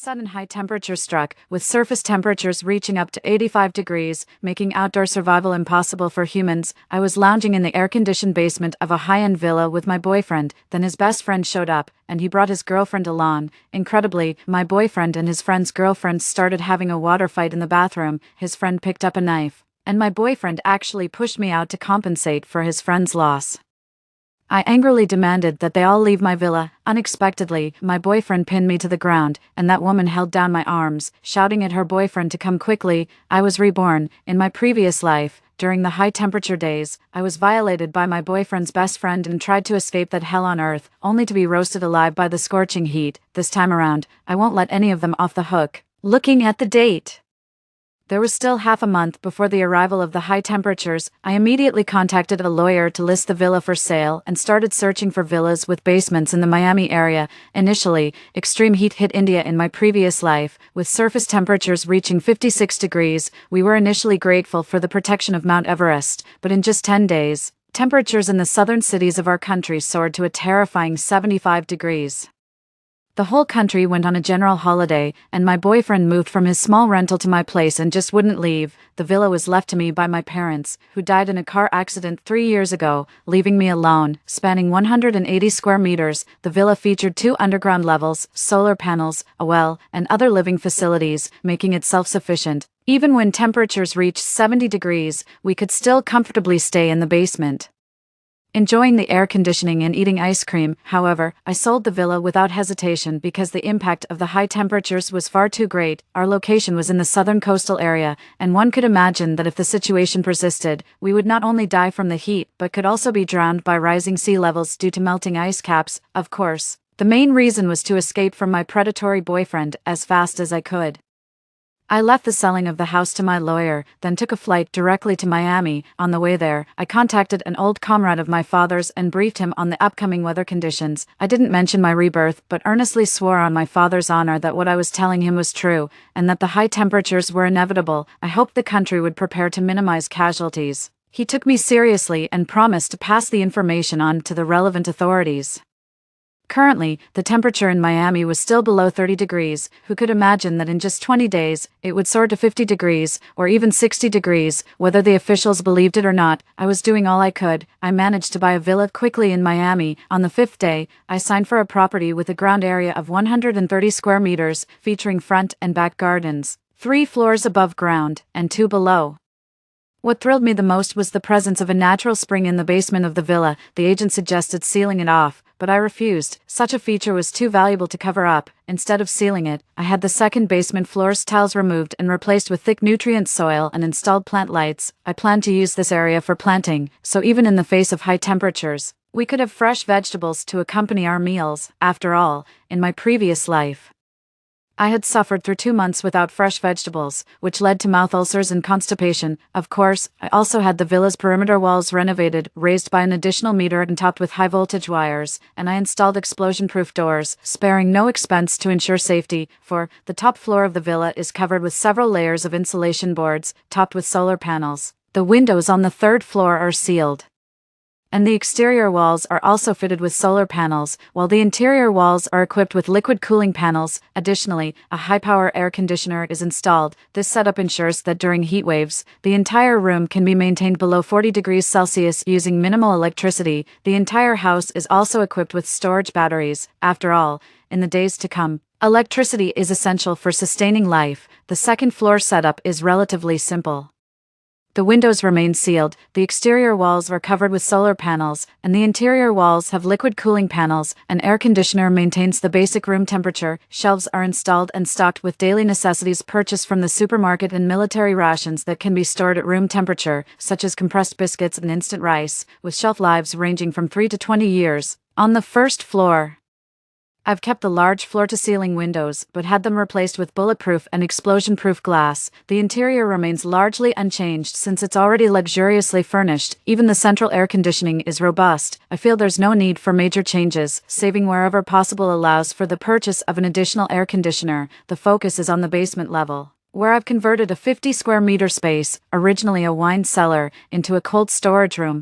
Sudden high temperature struck, with surface temperatures reaching up to 85 degrees, making outdoor survival impossible for humans. I was lounging in the air-conditioned basement of a high-end villa with my boyfriend. Then his best friend showed up, and he brought his girlfriend along. Incredibly, my boyfriend and his friend's girlfriend started having a water fight in the bathroom. His friend picked up a knife, and my boyfriend actually pushed me out to compensate for his friend's loss. I angrily demanded that they all leave my villa. Unexpectedly, my boyfriend pinned me to the ground, and that woman held down my arms, shouting at her boyfriend to come quickly. I was reborn. In my previous life, during the high-temperature days, I was violated by my boyfriend's best friend and tried to escape that hell on earth, only to be roasted alive by the scorching heat. This time around, I won't let any of them off the hook. Looking at the date, there was still half a month before the arrival of the high temperatures. I immediately contacted a lawyer to list the villa for sale and started searching for villas with basements in the Miami area. Initially, extreme heat hit India in my previous life, with surface temperatures reaching 56 degrees. We were initially grateful for the protection of Mount Everest, but in just 10 days, temperatures in the southern cities of our country soared to a terrifying 75 degrees. The whole country went on a general holiday, and my boyfriend moved from his small rental to my place and just wouldn't leave. The villa was left to me by my parents, who died in a car accident 3 years ago, leaving me alone. Spanning 180 square meters, the villa featured 2 underground levels, solar panels, a well, and other living facilities, making it self-sufficient. Even when temperatures reached 70 degrees, we could still comfortably stay in the basement, enjoying the air conditioning and eating ice cream. However, I sold the villa without hesitation because the impact of the high temperatures was far too great. Our location was in the southern coastal area, and one could imagine that if the situation persisted, we would not only die from the heat but could also be drowned by rising sea levels due to melting ice caps. Of course, the main reason was to escape from my predatory boyfriend as fast as I could. I left the selling of the house to my lawyer, then took a flight directly to Miami. On the way there, I contacted an old comrade of my father's and briefed him on the upcoming weather conditions. I didn't mention my rebirth, but earnestly swore on my father's honor that what I was telling him was true, and that the high temperatures were inevitable. I hoped the country would prepare to minimize casualties. He took me seriously and promised to pass the information on to the relevant authorities. Currently, the temperature in Miami was still below 30 degrees. Who could imagine that in just 20 days, it would soar to 50 degrees, or even 60 degrees? Whether the officials believed it or not, I was doing all I could. I managed to buy a villa quickly in Miami. On the 5th day, I signed for a property with a ground area of 130 square meters, featuring front and back gardens, 3 floors above ground, and 2 below. What thrilled me the most was the presence of a natural spring in the basement of the villa. The agent suggested sealing it off, but I refused. Such a feature was too valuable to cover up. Instead of sealing it, I had the second basement floor's tiles removed and replaced with thick nutrient soil and installed plant lights. I planned to use this area for planting, so even in the face of high temperatures, we could have fresh vegetables to accompany our meals. After all, in my previous life, I had suffered through 2 months without fresh vegetables, which led to mouth ulcers and constipation. Of course, I also had the villa's perimeter walls renovated, raised by an additional meter and topped with high-voltage wires, and I installed explosion-proof doors, sparing no expense to ensure safety. For the top floor of the villa is covered with several layers of insulation boards, topped with solar panels. The windows on the 3rd floor are sealed, and the exterior walls are also fitted with solar panels, while the interior walls are equipped with liquid cooling panels. Additionally, a high-power air conditioner is installed. This setup ensures that during heat waves, the entire room can be maintained below 40 degrees Celsius using minimal electricity. The entire house is also equipped with storage batteries. After all, in the days to come, electricity is essential for sustaining life. The 2nd floor setup is relatively simple. The windows remain sealed, the exterior walls are covered with solar panels, and the interior walls have liquid cooling panels. An air conditioner maintains the basic room temperature. Shelves are installed and stocked with daily necessities purchased from the supermarket and military rations that can be stored at room temperature, such as compressed biscuits and instant rice, with shelf lives ranging from 3 to 20 years. On the 1st floor, I've kept the large floor-to-ceiling windows, but had them replaced with bulletproof and explosion-proof glass. The interior remains largely unchanged since it's already luxuriously furnished. Even the central air conditioning is robust. I feel there's no need for major changes. Saving wherever possible allows for the purchase of an additional air conditioner. The focus is on the basement level, where I've converted a 50 square meter space, originally a wine cellar, into a cold storage room.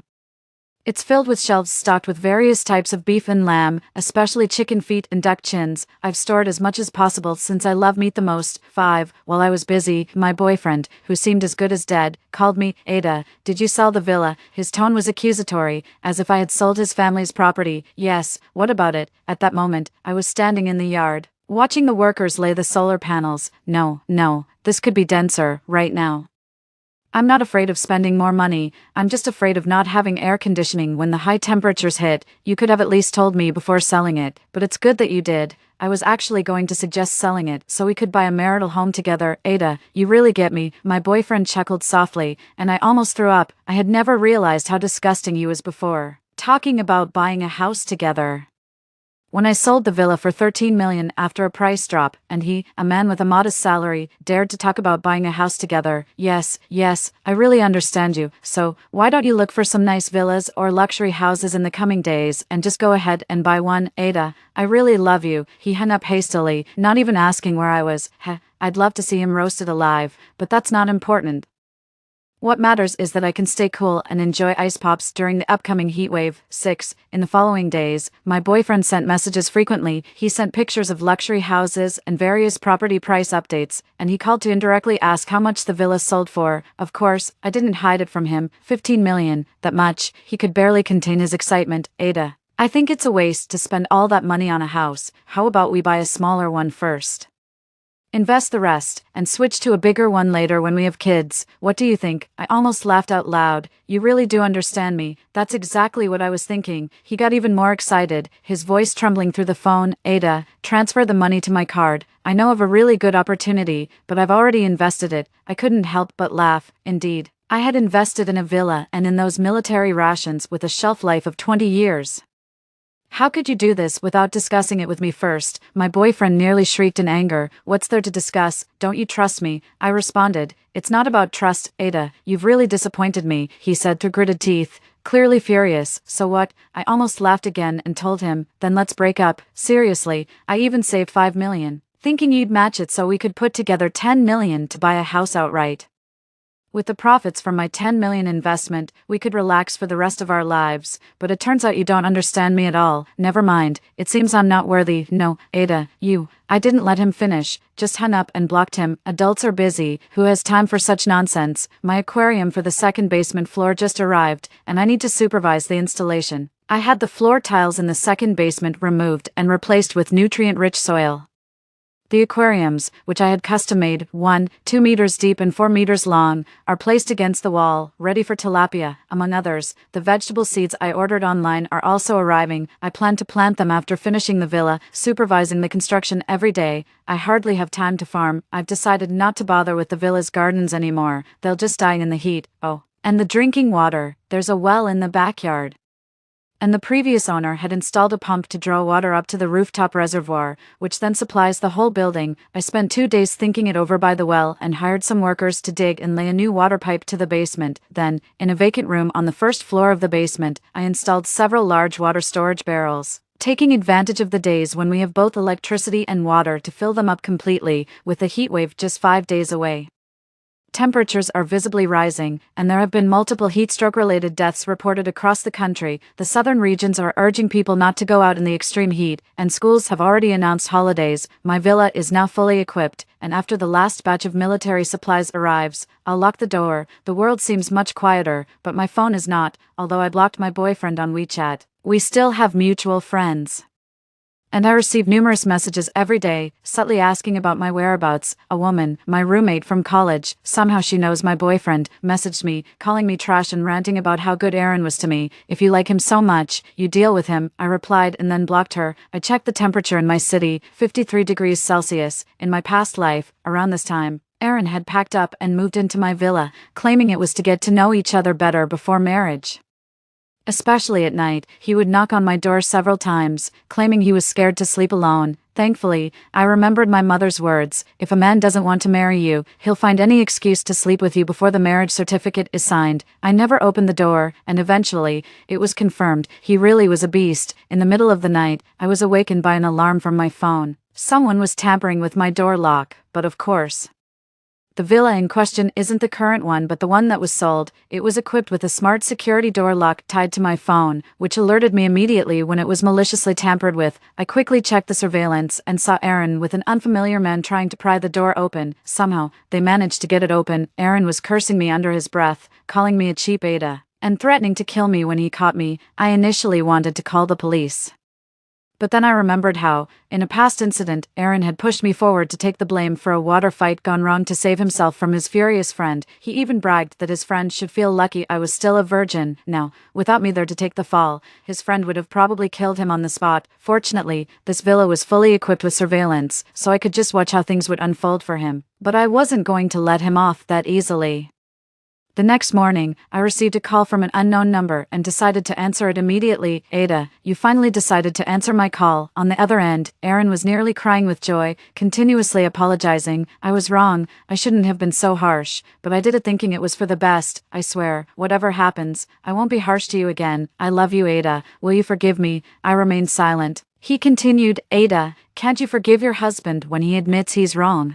It's filled with shelves stocked with various types of beef and lamb, especially chicken feet and duck chins. I've stored as much as possible since I love meat the most. 5. While I was busy, my boyfriend, who seemed as good as dead, called me. Ada, did you sell the villa? His tone was accusatory, as if I had sold his family's property. Yes, what about it? At that moment, I was standing in the yard, watching the workers lay the solar panels. No, this could be denser, right now. I'm not afraid of spending more money, I'm just afraid of not having air conditioning when the high temperatures hit. You could have at least told me before selling it, but it's good that you did. I was actually going to suggest selling it so we could buy a marital home together. Ada, you really get me. My boyfriend chuckled softly, and I almost threw up. I had never realized how disgusting he was before. Talking about buying a house together. When I sold the villa for $13 million after a price drop, and he, a man with a modest salary, dared to talk about buying a house together. Yes, I really understand you. So, why don't you look for some nice villas or luxury houses in the coming days and just go ahead and buy one? Ada, I really love you. He hung up hastily, not even asking where I was. I'd love to see him roasted alive, but that's not important. What matters is that I can stay cool and enjoy ice pops during the upcoming heat wave. 6. In the following days, my boyfriend sent messages frequently. He sent pictures of luxury houses and various property price updates, and he called to indirectly ask how much the villa sold for. Of course, I didn't hide it from him. $15 million, that much. He could barely contain his excitement. Ada, I think it's a waste to spend all that money on a house. How about we buy a smaller one first? Invest the rest, and switch to a bigger one later when we have kids. What do you think? I almost laughed out loud. You really do understand me. That's exactly what I was thinking. He got even more excited, his voice trembling through the phone. Ada, transfer the money to my card. I know of a really good opportunity, but I've already invested it. I couldn't help but laugh. Indeed, I had invested in a villa and in those military rations with a shelf life of 20 years. How could you do this without discussing it with me first? My boyfriend nearly shrieked in anger. What's there to discuss? Don't you trust me? I responded. It's not about trust, Ada. You've really disappointed me, he said through gritted teeth, clearly furious. So what? I almost laughed again and told him, then let's break up. Seriously, I even saved $5 million, thinking you'd match it so we could put together $10 million to buy a house outright. With the profits from my $10 million investment, we could relax for the rest of our lives, but it turns out you don't understand me at all. Never mind, it seems I'm not worthy. No, Ada, I didn't let him finish, just hung up and blocked him. Adults are busy, who has time for such nonsense? My aquarium for the second basement floor just arrived, and I need to supervise the installation. I had the floor tiles in the second basement removed and replaced with nutrient-rich soil. The aquariums, which I had custom-made, 2 meters deep and 4 meters long, are placed against the wall, ready for tilapia, among others. The vegetable seeds I ordered online are also arriving. I plan to plant them after finishing the villa, supervising the construction every day. I hardly have time to farm. I've decided not to bother with the villa's gardens anymore. They'll just die in the heat. Oh, and the drinking water. There's a well in the backyard. And the previous owner had installed a pump to draw water up to the rooftop reservoir, which then supplies the whole building. I spent 2 days thinking it over by the well and hired some workers to dig and lay a new water pipe to the basement. Then, in a vacant room on the first floor of the basement, I installed several large water storage barrels, taking advantage of the days when we have both electricity and water to fill them up completely, with the heat wave just 5 days away. Temperatures are visibly rising, and there have been multiple heatstroke-related deaths reported across the country. The southern regions are urging people not to go out in the extreme heat, and schools have already announced holidays. My villa is now fully equipped, and after the last batch of military supplies arrives, I'll lock the door. The world seems much quieter, but my phone is not, although I blocked my boyfriend on WeChat. We still have mutual friends. And I receive numerous messages every day, subtly asking about my whereabouts. A woman, my roommate from college, somehow she knows my boyfriend, messaged me, calling me trash and ranting about how good Aaron was to me. If you like him so much, you deal with him, I replied and then blocked her. I checked the temperature in my city, 53 degrees Celsius. In my past life, around this time, Aaron had packed up and moved into my villa, claiming it was to get to know each other better before marriage. Especially at night, he would knock on my door several times, claiming he was scared to sleep alone. Thankfully, I remembered my mother's words, if a man doesn't want to marry you, he'll find any excuse to sleep with you before the marriage certificate is signed. I never opened the door, and eventually, it was confirmed, he really was a beast. In the middle of the night, I was awakened by an alarm from my phone. Someone was tampering with my door lock, but of course, The villa in question isn't the current one but the one that was sold. It was equipped with a smart security door lock tied to my phone, which alerted me immediately when it was maliciously tampered with. I quickly checked the surveillance and saw Aaron with an unfamiliar man trying to pry the door open. Somehow, they managed to get it open. Aaron was cursing me under his breath, calling me a cheap Ada, and threatening to kill me when he caught me. I initially wanted to call the police. But then I remembered how, in a past incident, Aaron had pushed me forward to take the blame for a water fight gone wrong to save himself from his furious friend. He even bragged that his friend should feel lucky I was still a virgin. Now, without me there to take the fall, his friend would have probably killed him on the spot. Fortunately, this villa was fully equipped with surveillance, so I could just watch how things would unfold for him. But I wasn't going to let him off that easily. The next morning, I received a call from an unknown number and decided to answer it immediately. Ada, you finally decided to answer my call. On the other end, Aaron was nearly crying with joy, continuously apologizing. I was wrong, I shouldn't have been so harsh, but I did it thinking it was for the best. I swear, whatever happens, I won't be harsh to you again. I love you, Ada. Will you forgive me? I remained silent. He continued, Ada, can't you forgive your husband when he admits he's wrong?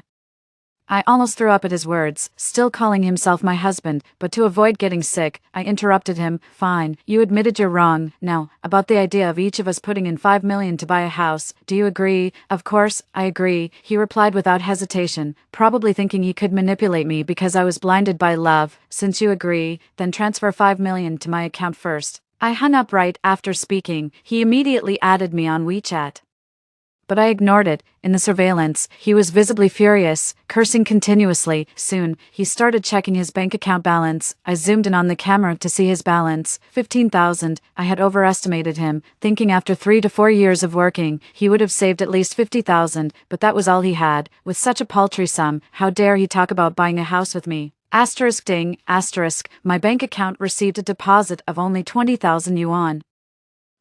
I almost threw up at his words, still calling himself my husband, but to avoid getting sick, I interrupted him. Fine, you admitted you're wrong. Now, about the idea of each of us putting in $5 million to buy a house, do you agree? Of course, I agree, he replied without hesitation, probably thinking he could manipulate me because I was blinded by love. Since you agree, then transfer $5 million to my account first. I hung up right after speaking. He immediately added me on WeChat. But I ignored it. In the surveillance, he was visibly furious, cursing continuously. Soon, he started checking his bank account balance. I zoomed in on the camera to see his balance, $15,000. I had overestimated him, thinking after 3 to 4 years of working, he would have saved at least $50,000, but that was all he had. With such a paltry sum, how dare he talk about buying a house with me? Asterisk ding, asterisk, my bank account received a deposit of only 20,000 yuan.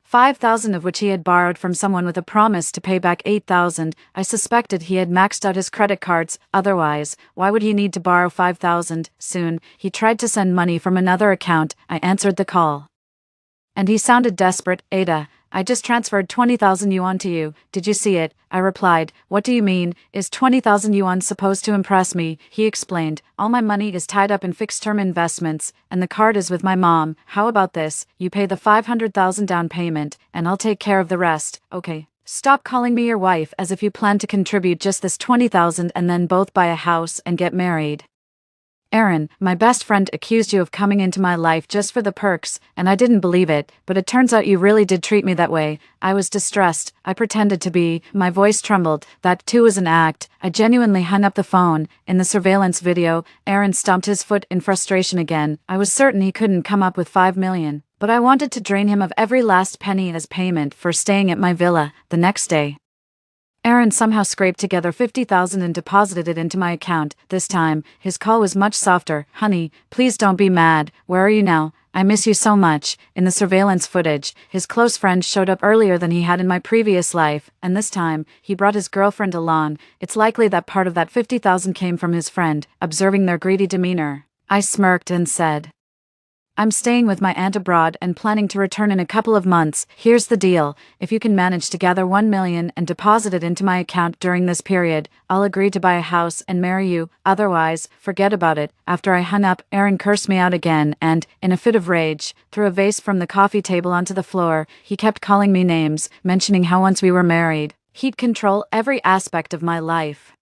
5,000 of which he had borrowed from someone with a promise to pay back 8,000. I suspected he had maxed out his credit cards, otherwise, why would he need to borrow 5,000? Soon, he tried to send money from another account. I answered the call. And he sounded desperate. Ada, I just transferred 20,000 yuan to you. Did you see it? I replied. What do you mean? Is 20,000 yuan supposed to impress me? He explained. All my money is tied up in fixed-term investments, and the card is with my mom. How about this? You pay the 500,000 down payment, and I'll take care of the rest. Okay. Stop calling me your wife as if you plan to contribute just this 20,000 and then both buy a house and get married. Aaron, my best friend, accused you of coming into my life just for the perks, and I didn't believe it, but it turns out you really did treat me that way. I was distressed. I pretended to be. My voice trembled. That too was an act. I genuinely hung up the phone. In the surveillance video, Aaron stomped his foot in frustration again. I was certain he couldn't come up with 5 million, but I wanted to drain him of every last penny as payment for staying at my villa. The next day, Aaron somehow scraped together 50,000 and deposited it into my account. This time, his call was much softer. Honey, please don't be mad. Where are you now? I miss you so much. In the surveillance footage, his close friend showed up earlier than he had in my previous life, and this time, he brought his girlfriend along. It's likely that part of that 50,000 came from his friend. Observing their greedy demeanor, I smirked and said, I'm staying with my aunt abroad and planning to return in a couple of months. Here's the deal. If you can manage to gather 1 million and deposit it into my account during this period, I'll agree to buy a house and marry you. Otherwise, forget about it. After I hung up, Aaron cursed me out again and, in a fit of rage, threw a vase from the coffee table onto the floor. He kept calling me names, mentioning how once we were married, he'd control every aspect of my life,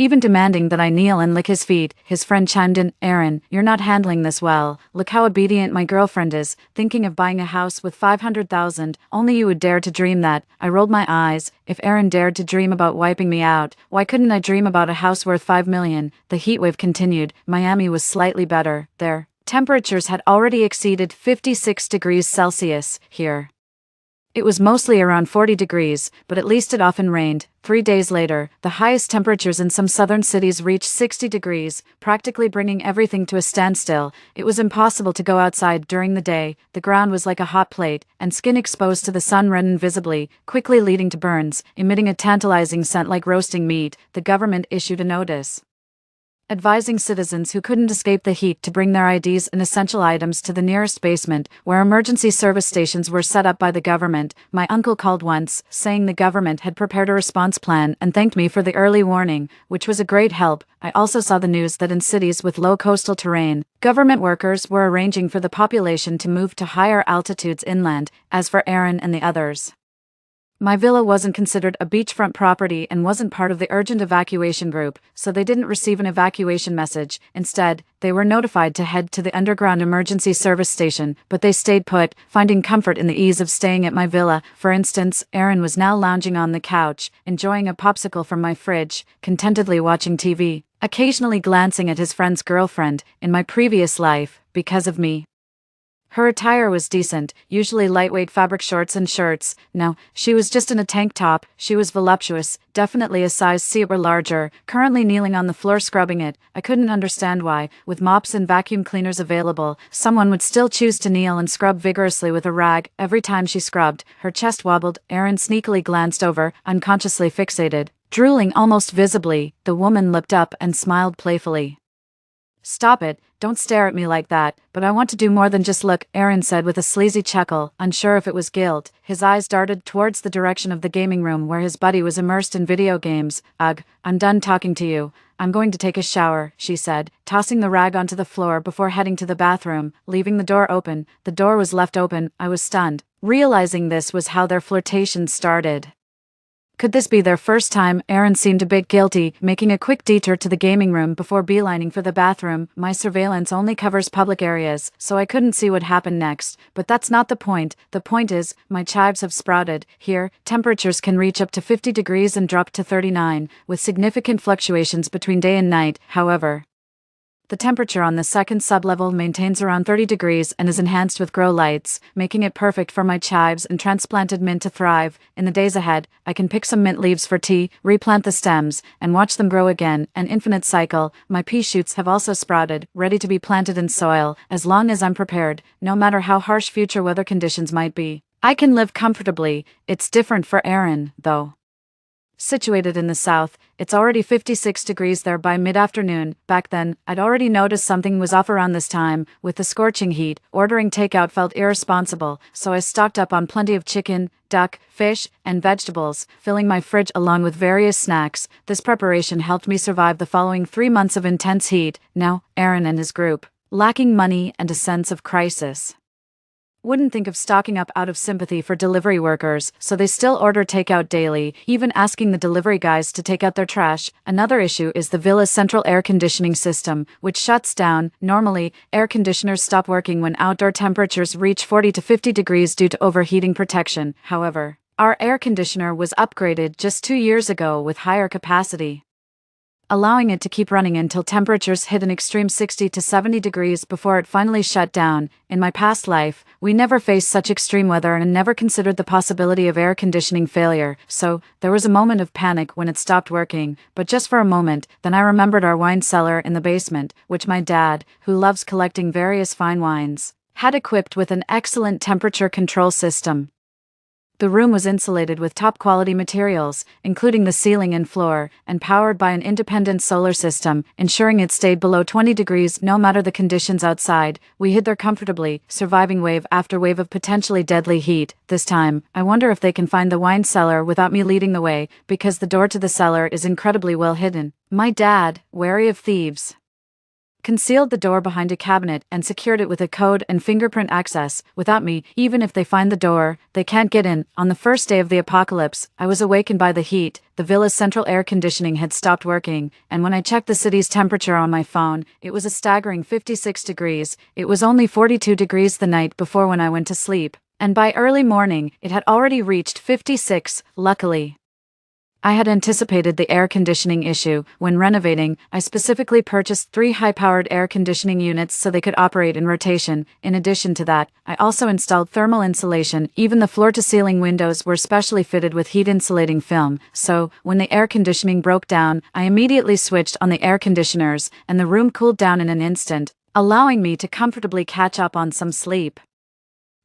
even demanding that I kneel and lick his feet. His friend chimed in, Aaron, you're not handling this well. Look how obedient my girlfriend is, thinking of buying a house with 500,000. Only you would dare to dream that. I rolled my eyes. If Aaron dared to dream about wiping me out, why couldn't I dream about a house worth 5 million? The heatwave continued. Miami was slightly better. There, temperatures had already exceeded 56 degrees Celsius. Here, it was mostly around 40 degrees, but at least it often rained. 3 days later, the highest temperatures in some southern cities reached 60 degrees, practically bringing everything to a standstill. It was impossible to go outside during the day. The ground was like a hot plate, and skin exposed to the sun reddened visibly, quickly leading to burns, emitting a tantalizing scent like roasting meat. The government issued a notice advising citizens who couldn't escape the heat to bring their IDs and essential items to the nearest basement, where emergency service stations were set up by the government. My uncle called once, saying the government had prepared a response plan and thanked me for the early warning, which was a great help. I also saw the news that in cities with low coastal terrain, government workers were arranging for the population to move to higher altitudes inland. As for Aaron and the others, my villa wasn't considered a beachfront property and wasn't part of the urgent evacuation group, so they didn't receive an evacuation message. Instead, they were notified to head to the underground emergency service station, but they stayed put, finding comfort in the ease of staying at my villa. For instance, Aaron was now lounging on the couch, enjoying a popsicle from my fridge, contentedly watching TV, occasionally glancing at his friend's girlfriend. In my previous life, because of me, her attire was decent, usually lightweight fabric shorts and shirts. Now, she was just in a tank top. She was voluptuous, definitely a size C or larger, currently kneeling on the floor scrubbing it. I couldn't understand why, with mops and vacuum cleaners available, someone would still choose to kneel and scrub vigorously with a rag. Every time she scrubbed, her chest wobbled. Aaron sneakily glanced over, unconsciously fixated. Drooling almost visibly, the woman looked up and smiled playfully. "Stop it, don't stare at me like that, but I want to do more than just look," Aaron said with a sleazy chuckle, unsure if it was guilt. His eyes darted towards the direction of the gaming room where his buddy was immersed in video games. "Ugh, I'm done talking to you. I'm going to take a shower," she said, tossing the rag onto the floor before heading to the bathroom, leaving the door open. The door was left open. I was stunned, realizing this was how their flirtation started. Could this be their first time? Aaron seemed a bit guilty, making a quick detour to the gaming room before beelining for the bathroom. My surveillance only covers public areas, so I couldn't see what happened next. But that's not the point. The point is, my chives have sprouted. Here, temperatures can reach up to 50 degrees and drop to 39, with significant fluctuations between day and night. However, the temperature on the second sublevel maintains around 30 degrees and is enhanced with grow lights, making it perfect for my chives and transplanted mint to thrive. In the days ahead, I can pick some mint leaves for tea, replant the stems, and watch them grow again, an infinite cycle. My pea shoots have also sprouted, ready to be planted in soil, as long as I'm prepared, no matter how harsh future weather conditions might be. I can live comfortably. It's different for Aaron, though. Situated in the south, it's already 56 degrees there by mid-afternoon. Back then, I'd already noticed something was off around this time. With the scorching heat, ordering takeout felt irresponsible, so I stocked up on plenty of chicken, duck, fish, and vegetables, filling my fridge along with various snacks. This preparation helped me survive the following 3 months of intense heat. Now, Aaron and his group, lacking money and a sense of crisis, wouldn't think of stocking up out of sympathy for delivery workers, so they still order takeout daily, even asking the delivery guys to take out their trash. Another issue is the villa's central air conditioning system, which shuts down. Normally, air conditioners stop working when outdoor temperatures reach 40 to 50 degrees due to overheating protection. However, our air conditioner was upgraded just 2 years ago with higher capacity, allowing it to keep running until temperatures hit an extreme 60 to 70 degrees before it finally shut down. In my past life, we never faced such extreme weather and never considered the possibility of air conditioning failure, so there was a moment of panic when it stopped working, but just for a moment. Then I remembered our wine cellar in the basement, which my dad, who loves collecting various fine wines, had equipped with an excellent temperature control system. The room was insulated with top-quality materials, including the ceiling and floor, and powered by an independent solar system, ensuring it stayed below 20 degrees no matter the conditions outside. We hid there comfortably, surviving wave after wave of potentially deadly heat. This time, I wonder if they can find the wine cellar without me leading the way, because the door to the cellar is incredibly well hidden. My dad, wary of thieves, concealed the door behind a cabinet and secured it with a code and fingerprint access. Without me, even if they find the door, they can't get in. On the first day of the apocalypse, I was awakened by the heat. The villa's central air conditioning had stopped working, and when I checked the city's temperature on my phone, it was a staggering 56 degrees. It was only 42 degrees the night before when I went to sleep, and by early morning, it had already reached 56. Luckily, I had anticipated the air conditioning issue. When renovating, I specifically purchased 3 high-powered air conditioning units so they could operate in rotation. In addition to that, I also installed thermal insulation. Even the floor-to-ceiling windows were specially fitted with heat-insulating film, so when the air conditioning broke down, I immediately switched on the air conditioners, and the room cooled down in an instant, allowing me to comfortably catch up on some sleep.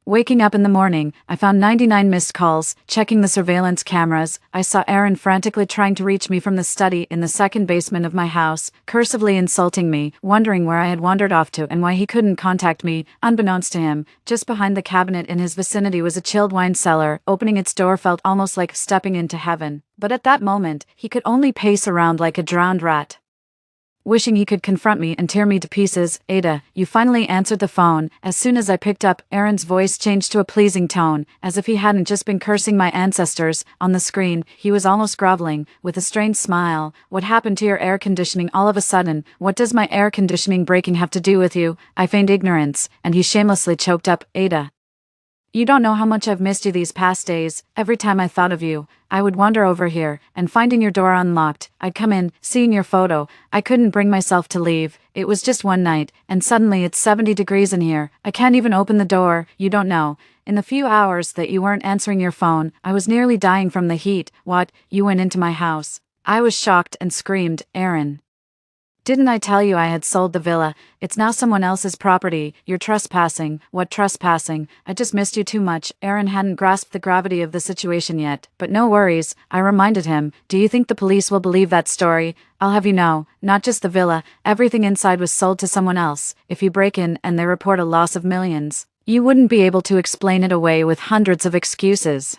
Waking up in the morning, I found 99 missed calls. Checking the surveillance cameras, I saw Aaron frantically trying to reach me from the study in the second basement of my house, cursively insulting me, wondering where I had wandered off to and why he couldn't contact me. Unbeknownst to him, just behind the cabinet in his vicinity was a chilled wine cellar. Opening its door felt almost like stepping into heaven. But at that moment, he could only pace around like a drowned rat, wishing he could confront me and tear me to pieces. "Ada, you finally answered the phone." As soon as I picked up, Aaron's voice changed to a pleasing tone, as if he hadn't just been cursing my ancestors. On the screen, he was almost groveling, with a strained smile. "What happened to your air conditioning all of a sudden? What does my air conditioning breaking have to do with you?" I feigned ignorance, and he shamelessly choked up, "Ada, you don't know how much I've missed you these past days. Every time I thought of you, I would wander over here, and finding your door unlocked, I'd come in, seeing your photo. I couldn't bring myself to leave. It was just one night, and suddenly it's 70 degrees in here. I can't even open the door. You don't know. In the few hours that you weren't answering your phone, I was nearly dying from the heat." "What? You went into my house?" I was shocked and screamed, "Aaron, didn't I tell you I had sold the villa? It's now someone else's property. You're trespassing." "What trespassing? I just missed you too much." Aaron hadn't grasped the gravity of the situation yet, but no worries, I reminded him. "Do you think the police will believe that story? I'll have you know, not just the villa, everything inside was sold to someone else. If you break in and they report a loss of millions, you wouldn't be able to explain it away with hundreds of excuses.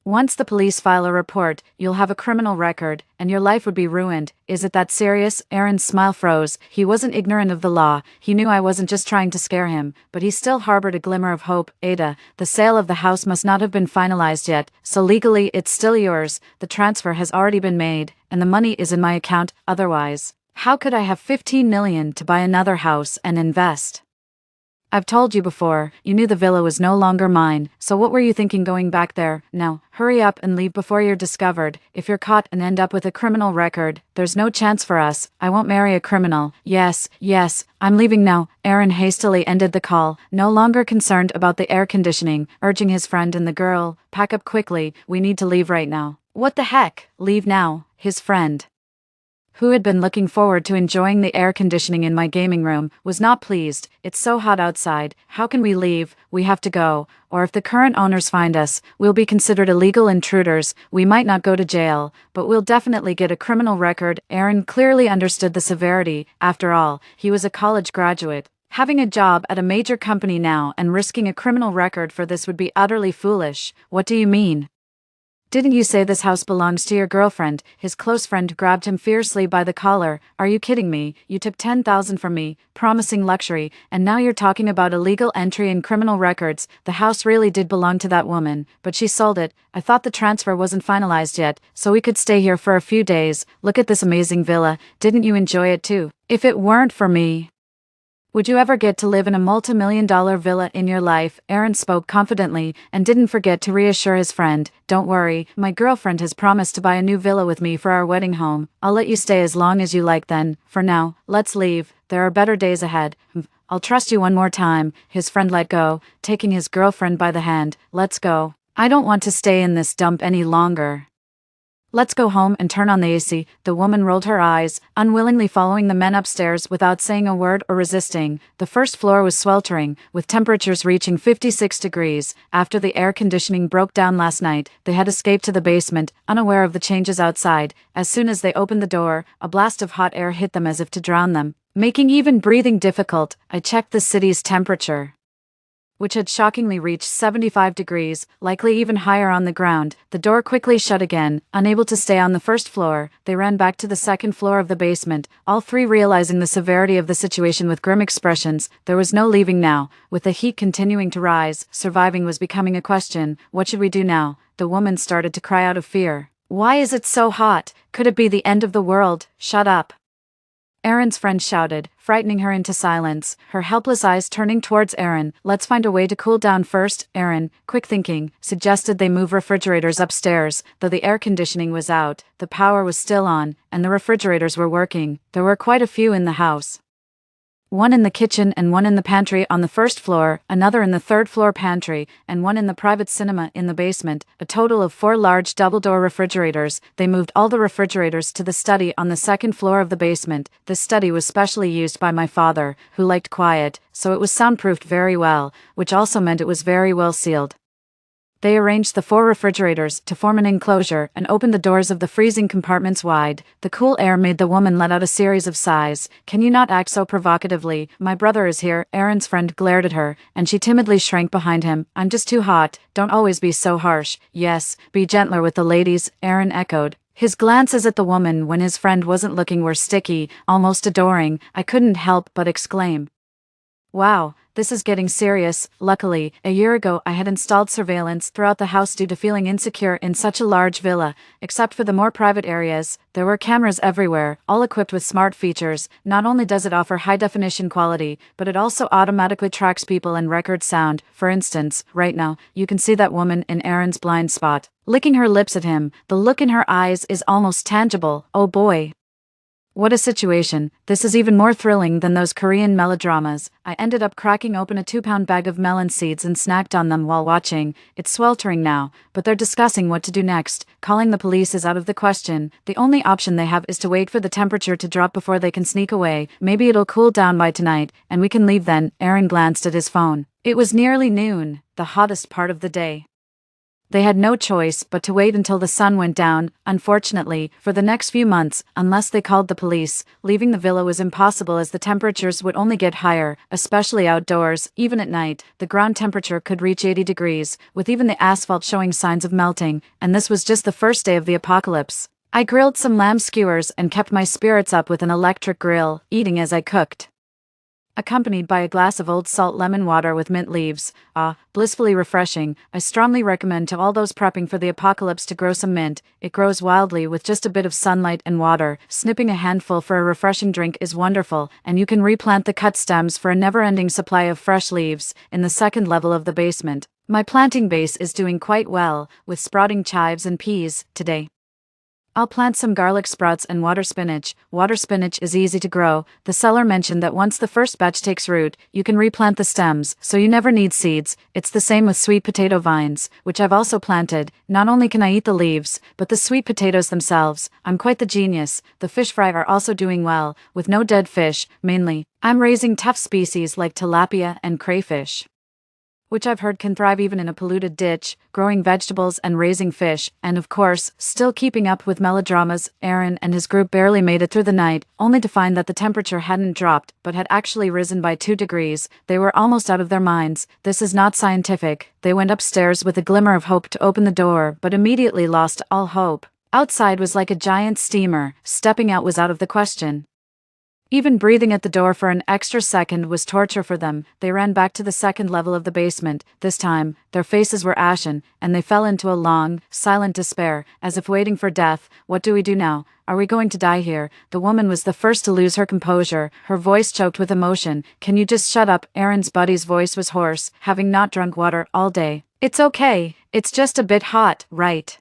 Once the police file a report, you'll have a criminal record, and your life would be ruined." "Is it that serious?" Aaron's smile froze. He wasn't ignorant of the law. He knew I wasn't just trying to scare him, but he still harbored a glimmer of hope. "Ada, the sale of the house must not have been finalized yet, so legally it's still yours. The transfer has already been made, and the money is in my account. Otherwise, how could I have 15 million to buy another house and invest? I've told you before, you knew the villa was no longer mine, so what were you thinking going back there? Now, hurry up and leave before you're discovered. If you're caught and end up with a criminal record, there's no chance for us. I won't marry a criminal." Yes, I'm leaving now." Aaron hastily ended the call, no longer concerned about the air conditioning, urging his friend and the girl, "Pack up quickly, we need to leave right now." "What the heck? Leave now?" His friend, who had been looking forward to enjoying the air conditioning in my gaming room, was not pleased. "It's so hot outside. How can we leave? We have to go. Or if the current owners find us, we'll be considered illegal intruders. We might not go to jail, but we'll definitely get a criminal record." Aaron clearly understood the severity. After all, he was a college graduate, having a job at a major company now, and risking a criminal record for this would be utterly foolish. "What do you mean? Didn't you say this house belongs to your girlfriend?" His close friend grabbed him fiercely by the collar. "Are you kidding me? You took 10,000 from me, promising luxury, and now you're talking about illegal entry and criminal records. The house really did belong to that woman, but she sold it. I thought the transfer wasn't finalized yet, so we could stay here for a few days. Look at this amazing villa. Didn't you enjoy it too? If it weren't for me, would you ever get to live in a multi-million-dollar villa in your life?" Aaron spoke confidently, and didn't forget to reassure his friend. "Don't worry, my girlfriend has promised to buy a new villa with me for our wedding home. I'll let you stay as long as you like then. For now, let's leave. There are better days ahead." "I'll trust you one more time." His friend let go, taking his girlfriend by the hand. "Let's go. I don't want to stay in this dump any longer. Let's go home and turn on the AC." The woman rolled her eyes, unwillingly following the men upstairs without saying a word or resisting. The first floor was sweltering, with temperatures reaching 56 degrees. After the air conditioning broke down last night, they had escaped to the basement, unaware of the changes outside. As soon as they opened the door, a blast of hot air hit them as if to drown them, making even breathing difficult. I checked the city's temperature, which had shockingly reached 75 degrees, likely even higher on the ground. The door quickly shut again. Unable to stay on the first floor, they ran back to the second floor of the basement, all three realizing the severity of the situation with grim expressions. There was no leaving now. With the heat continuing to rise, surviving was becoming a question. "What should we do now?" The woman started to cry out of fear. "Why is it so hot? Could it be the end of the world?" "Shut up," Aaron's friend shouted, frightening her into silence, her helpless eyes turning towards Aaron. "Let's find a way to cool down first." Aaron, quick thinking, suggested they move refrigerators upstairs. Though the air conditioning was out, the power was still on, and the refrigerators were working. There were quite a few in the house. One in the kitchen and one in the pantry on the first floor, another in the third floor pantry, and one in the private cinema in the basement, a total of 4 large double-door refrigerators. They moved all the refrigerators to the study on the second floor of the basement. This study was specially used by my father, who liked quiet, so it was soundproofed very well, which also meant it was very well sealed. They arranged the 4 refrigerators to form an enclosure and opened the doors of the freezing compartments wide. The cool air made the woman let out a series of sighs. "Can you not act so provocatively? My brother is here." Aaron's friend glared at her, and she timidly shrank behind him. "I'm just too hot. Don't always be so harsh." "Yes, be gentler with the ladies," Aaron echoed. His glances at the woman when his friend wasn't looking were sticky, almost adoring. I couldn't help but exclaim, "Wow, this is getting serious." Luckily, a year ago I had installed surveillance throughout the house due to feeling insecure in such a large villa. Except for the more private areas, there were cameras everywhere, all equipped with smart features. Not only does it offer high-definition quality, but it also automatically tracks people and records sound. For instance, right now, you can see that woman in Aaron's blind spot, licking her lips at him. The look in her eyes is almost tangible. Oh boy. What a situation. This is even more thrilling than those Korean melodramas. I ended up cracking open a 2-pound bag of melon seeds and snacked on them while watching. It's sweltering now, but they're discussing what to do next. Calling the police is out of the question. The only option they have is to wait for the temperature to drop before they can sneak away. Maybe it'll cool down by tonight, and we can leave then. Aaron glanced at his phone. It was nearly noon, the hottest part of the day. They had no choice but to wait until the sun went down. Unfortunately, for the next few months, unless they called the police, leaving the villa was impossible as the temperatures would only get higher, especially outdoors. Even at night, the ground temperature could reach 80 degrees, with even the asphalt showing signs of melting, and this was just the first day of the apocalypse. I grilled some lamb skewers and kept my spirits up with an electric grill, eating as I cooked, accompanied by a glass of old salt lemon water with mint leaves. Blissfully refreshing. I strongly recommend to all those prepping for the apocalypse to grow some mint. It grows wildly with just a bit of sunlight and water. Snipping a handful for a refreshing drink is wonderful, and you can replant the cut stems for a never-ending supply of fresh leaves in the second level of the basement. My planting base is doing quite well, with sprouting chives and peas today. I'll plant some garlic sprouts and water spinach. Water spinach is easy to grow. The seller mentioned that once the first batch takes root, you can replant the stems, so you never need seeds. It's the same with sweet potato vines, which I've also planted. Not only can I eat the leaves, but the sweet potatoes themselves. I'm quite the genius. The fish fry are also doing well, with no dead fish, mainly. I'm raising tough species like tilapia and crayfish, which I've heard can thrive even in a polluted ditch, growing vegetables and raising fish, and of course, still keeping up with melodramas. Aaron and his group barely made it through the night, only to find that the temperature hadn't dropped, but had actually risen by 2 degrees. They were almost out of their minds. This is not scientific. They went upstairs with a glimmer of hope to open the door, but immediately lost all hope. Outside was like a giant steamer. Stepping out was out of the question. Even breathing at the door for an extra second was torture for them. They ran back to the second level of the basement. This time, their faces were ashen, and they fell into a long, silent despair, as if waiting for death. What do we do now? Are we going to die here? The woman was the first to lose her composure, her voice choked with emotion. "Can you just shut up?" Aaron's buddy's voice was hoarse, having not drunk water all day. "It's okay. It's just a bit hot, right?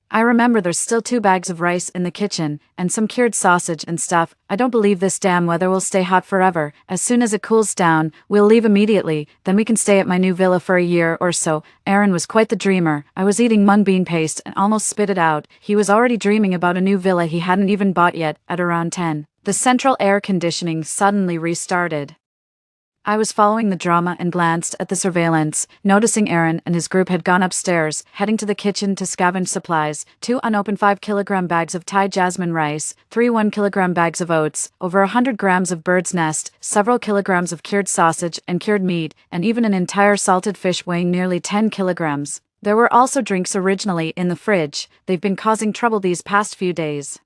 I remember there's still 2 bags of rice in the kitchen, and some cured sausage and stuff. I don't believe this damn weather will stay hot forever. As soon as it cools down, we'll leave immediately, then we can stay at my new villa for a year or so." Aaron was quite the dreamer. I was eating mung bean paste and almost spit it out. He was already dreaming about a new villa he hadn't even bought yet. At around 10, the central air conditioning suddenly restarted. I was following the drama and glanced at the surveillance, noticing Aaron and his group had gone upstairs, heading to the kitchen to scavenge supplies. 2 unopened 5-kilogram bags of Thai jasmine rice, 3 1-kilogram bags of oats, over 100 grams of bird's nest, several kilograms of cured sausage and cured meat, and even an entire salted fish weighing nearly 10 kilograms. There were also drinks originally in the fridge. They've been causing trouble these past few days.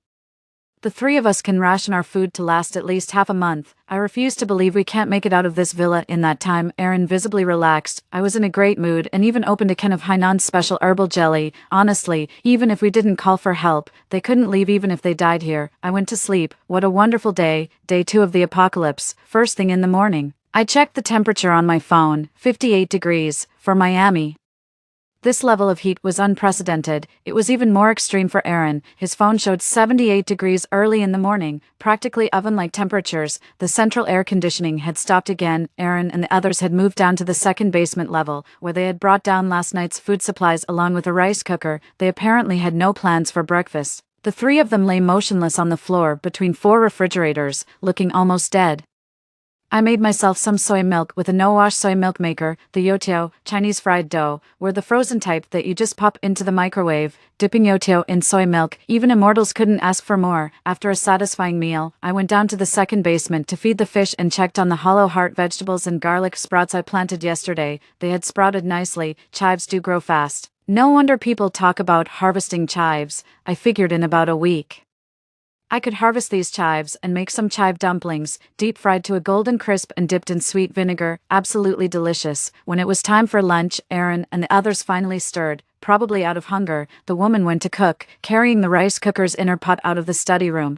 The 3 of us can ration our food to last at least half a month. I refuse to believe we can't make it out of this villa in that time. Aaron visibly relaxed. I was in a great mood and even opened a can of Hainan's special herbal jelly. Honestly, even if we didn't call for help, they couldn't leave even if they died here. I went to sleep. What a wonderful day. Day 2 of the apocalypse. First thing in the morning, I checked the temperature on my phone. 58 degrees. For Miami. This level of heat was unprecedented. It was even more extreme for Aaron. His phone showed 78 degrees early in the morning, practically oven-like temperatures. The central air conditioning had stopped again. Aaron and the others had moved down to the second basement level, where they had brought down last night's food supplies along with a rice cooker. They apparently had no plans for breakfast. The three of them lay motionless on the floor between four refrigerators, looking almost dead. I made myself some soy milk with a no-wash soy milk maker. The youtiao, Chinese fried dough, were the frozen type that you just pop into the microwave, dipping youtiao in soy milk. Even immortals couldn't ask for more. After a satisfying meal, I went down to the second basement to feed the fish and checked on the hollow heart vegetables and garlic sprouts I planted yesterday. They had sprouted nicely. Chives do grow fast. No wonder people talk about harvesting chives. I figured in about a week I could harvest these chives and make some chive dumplings, deep fried to a golden crisp and dipped in sweet vinegar. Absolutely delicious. When it was time for lunch, Aaron and the others finally stirred. Probably out of hunger, the woman went to cook, carrying the rice cooker's inner pot out of the study room.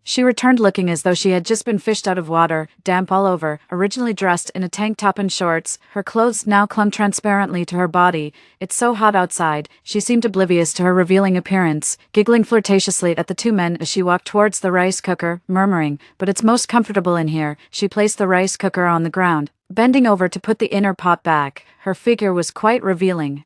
She returned looking as though she had just been fished out of water, damp all over. Originally dressed in a tank top and shorts, her clothes now clung transparently to her body. It's so hot outside. She seemed oblivious to her revealing appearance, giggling flirtatiously at the two men as she walked towards the rice cooker, murmuring, "But it's most comfortable in here." She placed the rice cooker on the ground, bending over to put the inner pot back. Her figure was quite revealing,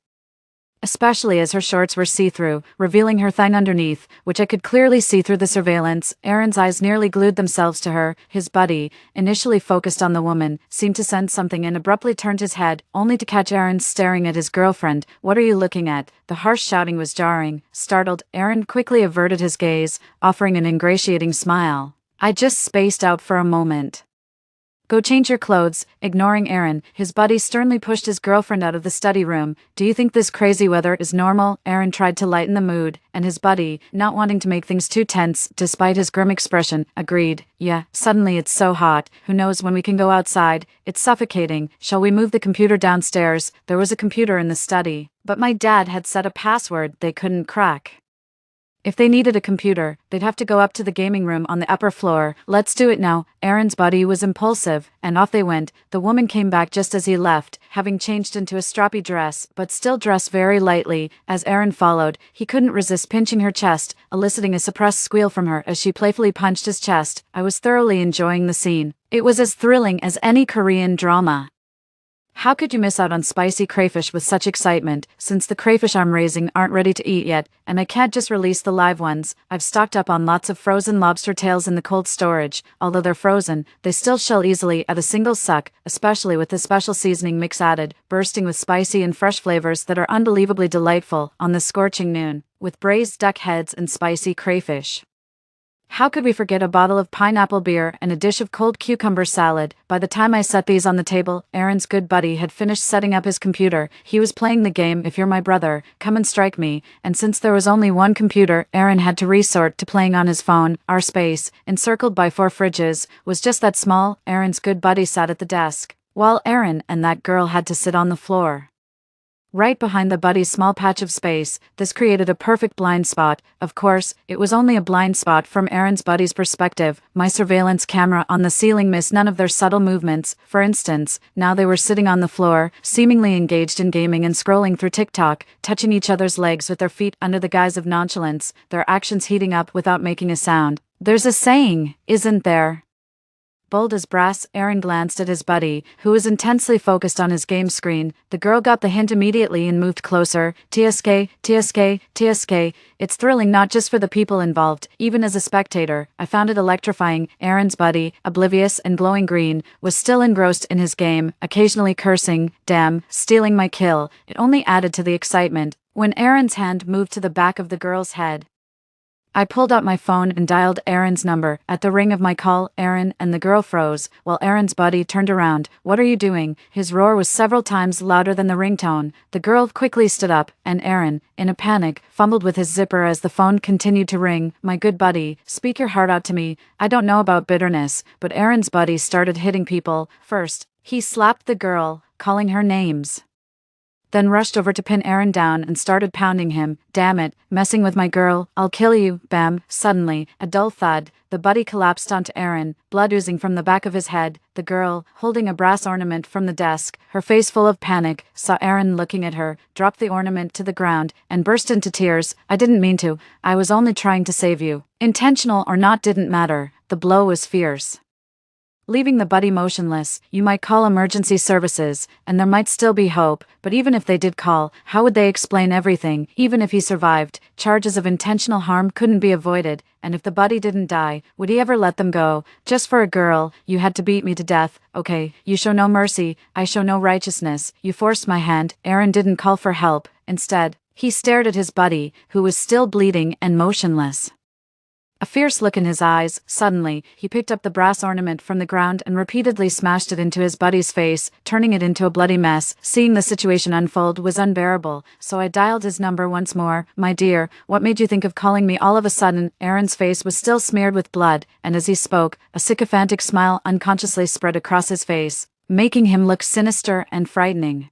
especially as her shorts were see-through, revealing her thigh underneath, which I could clearly see through the surveillance. Aaron's eyes nearly glued themselves to her. His buddy, initially focused on the woman, seemed to sense something and abruptly turned his head, only to catch Aaron staring at his girlfriend. "What are you looking at?" The harsh shouting was jarring. Startled, Aaron quickly averted his gaze, offering an ingratiating smile. "I just spaced out for a moment." "Go change your clothes." Ignoring Aaron, his buddy sternly pushed his girlfriend out of the study room. "Do you think this crazy weather is normal?" Aaron tried to lighten the mood, and his buddy, not wanting to make things too tense despite his grim expression, agreed. "Yeah, suddenly it's so hot. Who knows when we can go outside? It's suffocating. Shall we move the computer downstairs?" There was a computer in the study, but my dad had set a password they couldn't crack. If they needed a computer, they'd have to go up to the gaming room on the upper floor. "Let's do it now." Aaron's buddy was impulsive, and off they went. The woman came back just as he left, having changed into a strappy dress, but still dressed very lightly. As Aaron followed, he couldn't resist pinching her chest, eliciting a suppressed squeal from her as she playfully punched his chest. I was thoroughly enjoying the scene. It was as thrilling as any Korean drama. How could you miss out on spicy crayfish with such excitement, since the crayfish I'm raising aren't ready to eat yet, and I can't just release the live ones? I've stocked up on lots of frozen lobster tails in the cold storage. Although they're frozen, they still shell easily at a single suck, especially with the special seasoning mix added, bursting with spicy and fresh flavors that are unbelievably delightful on this scorching noon, with braised duck heads and spicy crayfish. How could we forget a bottle of pineapple beer and a dish of cold cucumber salad? By the time I set these on the table, Aaron's good buddy had finished setting up his computer. He was playing the game "If You're My Brother, Come and Strike Me," and since there was only one computer, Aaron had to resort to playing on his phone. Our space, encircled by 4 fridges, was just that small. Aaron's good buddy sat at the desk, while Aaron and that girl had to sit on the floor, right behind the buddy's small patch of space. This created a perfect blind spot. Of course, it was only a blind spot from Aaron's buddy's perspective. My surveillance camera on the ceiling missed none of their subtle movements. For instance, now they were sitting on the floor, seemingly engaged in gaming and scrolling through TikTok, touching each other's legs with their feet under the guise of nonchalance, their actions heating up without making a sound. There's a saying, isn't there? Bold as brass, Aaron glanced at his buddy, who was intensely focused on his game screen. The girl got the hint immediately and moved closer. "TSK, TSK, TSK. It's thrilling not just for the people involved, even as a spectator. I found it electrifying." Aaron's buddy, oblivious and glowing green, was still engrossed in his game, occasionally cursing, "Damn, stealing my kill." It only added to the excitement. When Aaron's hand moved to the back of the girl's head, I pulled out my phone and dialed Aaron's number. At the ring of my call, Aaron and the girl froze, while Aaron's buddy turned around. "What are you doing?" His roar was several times louder than the ringtone. The girl quickly stood up, and Aaron, in a panic, fumbled with his zipper as the phone continued to ring. "My good buddy, speak your heart out to me. I don't know about bitterness," but Aaron's buddy started hitting people. First, he slapped the girl, calling her names. then rushed over to pin Aaron down and started pounding him. Damn it, messing with my girl, I'll kill you, bam. Suddenly, a dull thud, the buddy collapsed onto Aaron, blood oozing from the back of his head. The girl, holding a brass ornament from the desk, her face full of panic, saw Aaron looking at her, dropped the ornament to the ground, and burst into tears. I didn't mean to, I was only trying to save you. Intentional or not didn't matter, the blow was fierce. Leaving the buddy motionless, you might call emergency services, and there might still be hope, but even if they did call, how would they explain everything? Even if he survived, charges of intentional harm couldn't be avoided, and if the buddy didn't die, would he ever let them go? Just for a girl, you had to beat me to death. Okay, you show no mercy, I show no righteousness. You forced my hand. Aaron didn't call for help. Instead, he stared at his buddy, who was still bleeding and motionless. A fierce look in his eyes. Suddenly, he picked up the brass ornament from the ground and repeatedly smashed it into his buddy's face, turning it into a bloody mess. Seeing the situation unfold was unbearable, so I dialed his number once more. My dear, what made you think of calling me all of a sudden? Aaron's face was still smeared with blood, and as he spoke, a sycophantic smile unconsciously spread across his face, making him look sinister and frightening.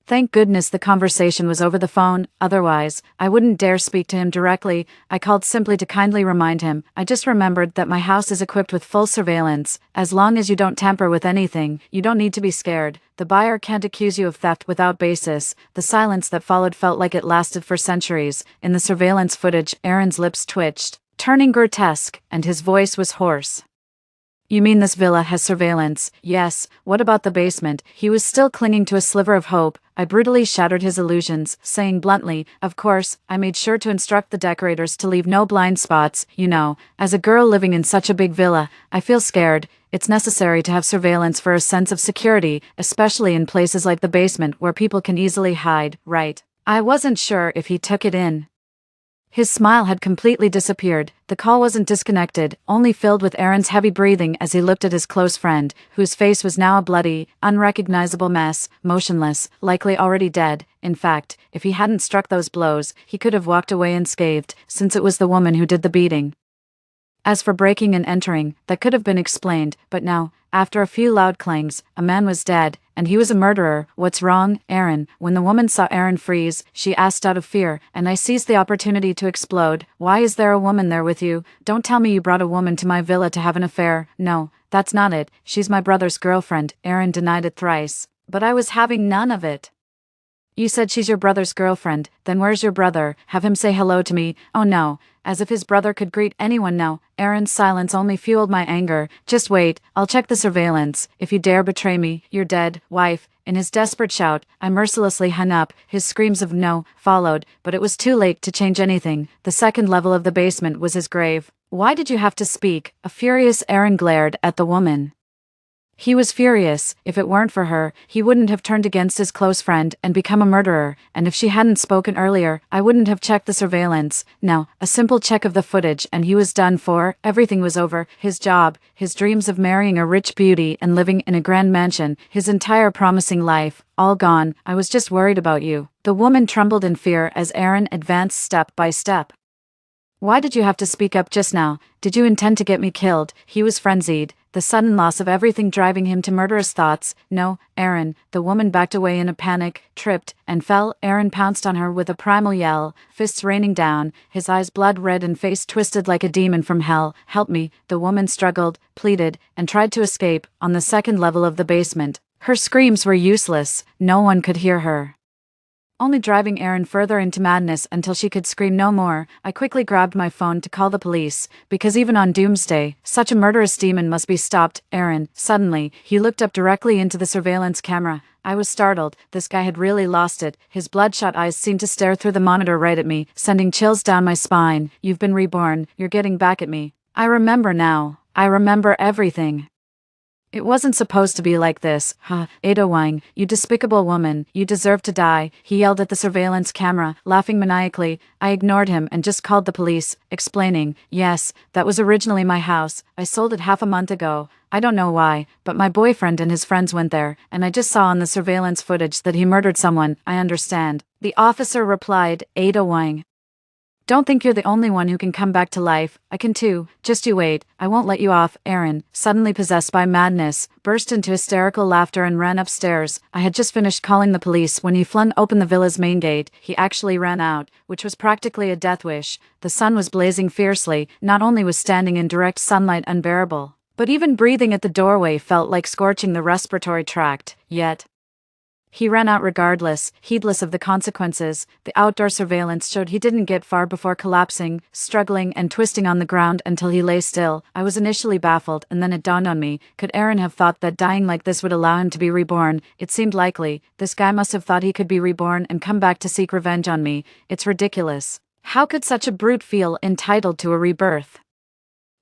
Thank goodness the conversation was over the phone, otherwise, I wouldn't dare speak to him directly. I called simply to kindly remind him. I just remembered that my house is equipped with full surveillance. As long as you don't tamper with anything, you don't need to be scared. The buyer can't accuse you of theft without basis. The silence that followed felt like it lasted for centuries. In the surveillance footage, Aaron's lips twitched, turning grotesque, and his voice was hoarse. You mean this villa has surveillance? Yes, what about the basement? He was still clinging to a sliver of hope. I brutally shattered his illusions, saying bluntly, of course, I made sure to instruct the decorators to leave no blind spots. You know, as a girl living in such a big villa, I feel scared. It's necessary to have surveillance for a sense of security, especially in places like the basement where people can easily hide, right? I wasn't sure if he took it in. His smile had completely disappeared. The call wasn't disconnected, only filled with Aaron's heavy breathing as he looked at his close friend, whose face was now a bloody, unrecognizable mess, motionless, likely already dead. In fact, if he hadn't struck those blows, he could have walked away unscathed, since it was the woman who did the beating. As for breaking and entering, that could have been explained, but now, after a few loud clangs, a man was dead, and he was a murderer. What's wrong, Aaron? When the woman saw Aaron freeze, she asked out of fear, and I seized the opportunity to explode. Why is there a woman there with you? Don't tell me you brought a woman to my villa to have an affair. No, that's not it. She's my brother's girlfriend. Aaron denied it thrice. But I was having none of it. You said she's your brother's girlfriend, then where's your brother? Have him say hello to me. Oh no, as if his brother could greet anyone now. Aaron's silence only fueled my anger. Just wait, I'll check the surveillance. If you dare betray me, you're dead, wife. In his desperate shout, I mercilessly hung up. His screams of no followed, but it was too late to change anything. The second level of the basement was his grave. Why did you have to speak? A furious Aaron glared at the woman. He was furious. If it weren't for her, he wouldn't have turned against his close friend and become a murderer, and if she hadn't spoken earlier, I wouldn't have checked the surveillance. Now, a simple check of the footage and he was done for. Everything was over. His job, his dreams of marrying a rich beauty and living in a grand mansion, his entire promising life, all gone. I was just worried about you. The woman trembled in fear as Aaron advanced step by step. Why did you have to speak up just now? Did you intend to get me killed? He was frenzied, the sudden loss of everything driving him to murderous thoughts. No, Aaron. The woman backed away in a panic, tripped, and fell. Aaron pounced on her with a primal yell, fists raining down, his eyes blood red and face twisted like a demon from hell. Help me. The woman struggled, pleaded, and tried to escape, on the second level of the basement. Her screams were useless. No one could hear her, only driving Aaron further into madness until she could scream no more. I quickly grabbed my phone to call the police, because even on doomsday, such a murderous demon must be stopped. Aaron, suddenly, he looked up directly into the surveillance camera. I was startled. This guy had really lost it. His bloodshot eyes seemed to stare through the monitor right at me, sending chills down my spine. You've been reborn. You're getting back at me. I remember now. I remember everything. It wasn't supposed to be like this. Ha, Ada Wang, you despicable woman, you deserve to die, he yelled at the surveillance camera, laughing maniacally. I ignored him and just called the police, explaining, yes, that was originally my house. I sold it half a month ago. I don't know why, but my boyfriend and his friends went there, and I just saw on the surveillance footage that he murdered someone. I understand. The officer replied, Ada Wang. Don't think you're the only one who can come back to life. I can too. Just you wait. I won't let you off. Aaron, suddenly possessed by madness, burst into hysterical laughter and ran upstairs. I had just finished calling the police when he flung open the villa's main gate. He actually ran out, which was practically a death wish. The sun was blazing fiercely. Not only was standing in direct sunlight unbearable, but even breathing at the doorway felt like scorching the respiratory tract. Yet he ran out regardless, heedless of the consequences. The outdoor surveillance showed he didn't get far before collapsing, struggling and twisting on the ground until he lay still. I was initially baffled, and then it dawned on me. Could Aaron have thought that dying like this would allow him to be reborn? It seemed likely. This guy must have thought he could be reborn and come back to seek revenge on me. It's ridiculous. How could such a brute feel entitled to a rebirth?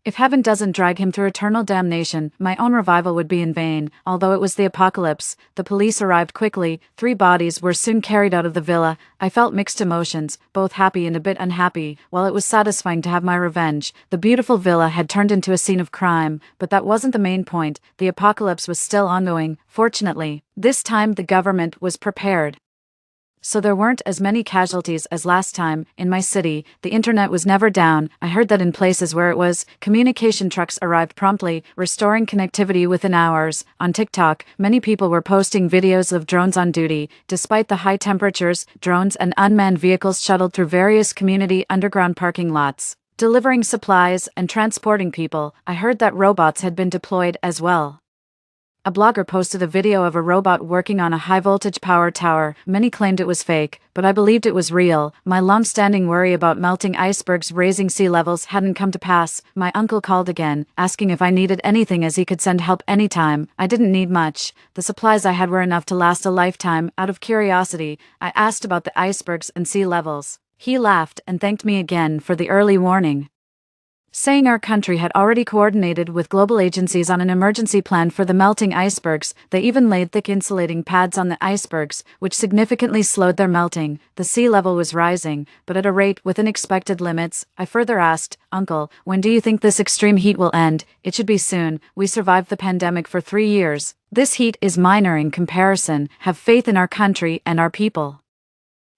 If heaven doesn't drag him through eternal damnation, my own revival would be in vain. Although it was the apocalypse, the police arrived quickly. 3 bodies were soon carried out of the villa. I felt mixed emotions, both happy and a bit unhappy. While it was satisfying to have my revenge, the beautiful villa had turned into a scene of crime. But that wasn't the main point. The apocalypse was still ongoing. Fortunately, this time the government was prepared, so there weren't as many casualties as last time. In my city, the internet was never down. I heard that in places where it was, communication trucks arrived promptly, restoring connectivity within hours. On TikTok, many people were posting videos of drones on duty. Despite the high temperatures, drones and unmanned vehicles shuttled through various community underground parking lots, delivering supplies and transporting people. I heard that robots had been deployed as well. A blogger posted a video of a robot working on a high-voltage power tower. Many claimed it was fake, but I believed it was real. My long-standing worry about melting icebergs raising sea levels hadn't come to pass. My uncle called again, asking if I needed anything as he could send help anytime. I didn't need much. The supplies I had were enough to last a lifetime. Out of curiosity, I asked about the icebergs and sea levels. He laughed and thanked me again for the early warning, saying our country had already coordinated with global agencies on an emergency plan for the melting icebergs. They even laid thick insulating pads on the icebergs, which significantly slowed their melting. The sea level was rising, but at a rate within expected limits. I further asked, "Uncle, when do you think this extreme heat will end?" "It should be soon. We survived the pandemic for 3 years. This heat is minor in comparison. Have faith in our country and our people."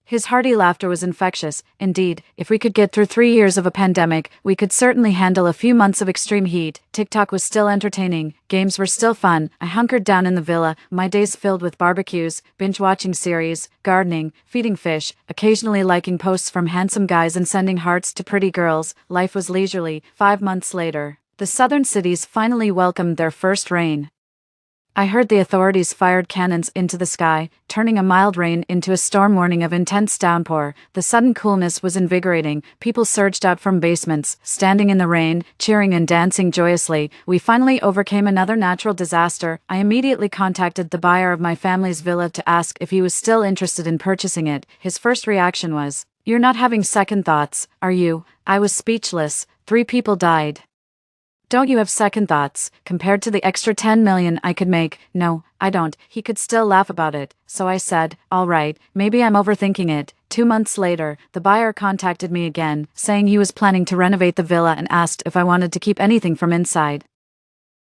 His hearty laughter was infectious. Indeed, if we could get through 3 years of a pandemic, we could certainly handle a few months of extreme heat. TikTok was still entertaining. Games were still fun. I hunkered down in the villa, my days filled with barbecues, binge-watching series, gardening, feeding fish, occasionally liking posts from handsome guys and sending hearts to pretty girls. Life was leisurely. 5 months later, the southern cities finally welcomed their first rain. I heard the authorities fired cannons into the sky, turning a mild rain into a storm warning of intense downpour. The sudden coolness was invigorating. People surged out from basements, standing in the rain, cheering and dancing joyously. We finally overcame another natural disaster. I immediately contacted the buyer of my family's villa to ask if he was still interested in purchasing it. His first reaction was, "You're not having second thoughts, are you?" I was speechless. 3 people died. "Don't you have second thoughts, compared to the extra 10 million I could make?" "No, I don't." He could still laugh about it. So I said, "All right, maybe I'm overthinking it." 2 months later, the buyer contacted me again, saying he was planning to renovate the villa and asked if I wanted to keep anything from inside.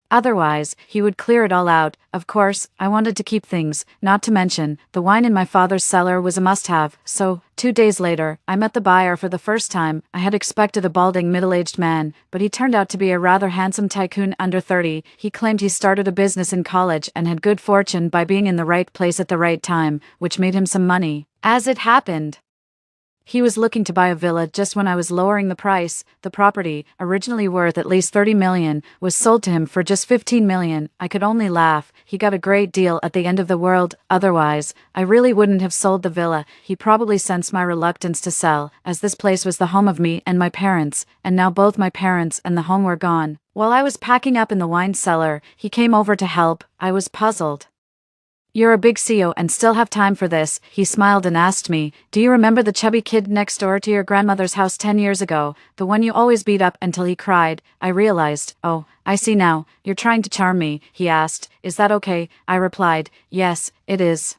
Otherwise, he would clear it all out. Of course, I wanted to keep things, not to mention, the wine in my father's cellar was a must-have. So, 2 days later, I met the buyer for the first time. I had expected a balding middle-aged man, but he turned out to be a rather handsome tycoon under 30. He claimed he started a business in college and had good fortune by being in the right place at the right time, which made him some money. As it happened, he was looking to buy a villa just when I was lowering the price. The property, originally worth at least 30 million, was sold to him for just 15 million. I could only laugh. He got a great deal at the end of the world. Otherwise, I really wouldn't have sold the villa. He probably sensed my reluctance to sell, as this place was the home of me and my parents, and now both my parents and the home were gone. While I was packing up in the wine cellar, he came over to help. I was puzzled. "You're a big CEO and still have time for this," he smiled and asked me, "Do you remember the chubby kid next door to your grandmother's house 10 years ago? The one you always beat up until he cried?" I realized. "Oh, I see now. You're trying to charm me," he asked. "Is that okay?" I replied, "Yes, it is."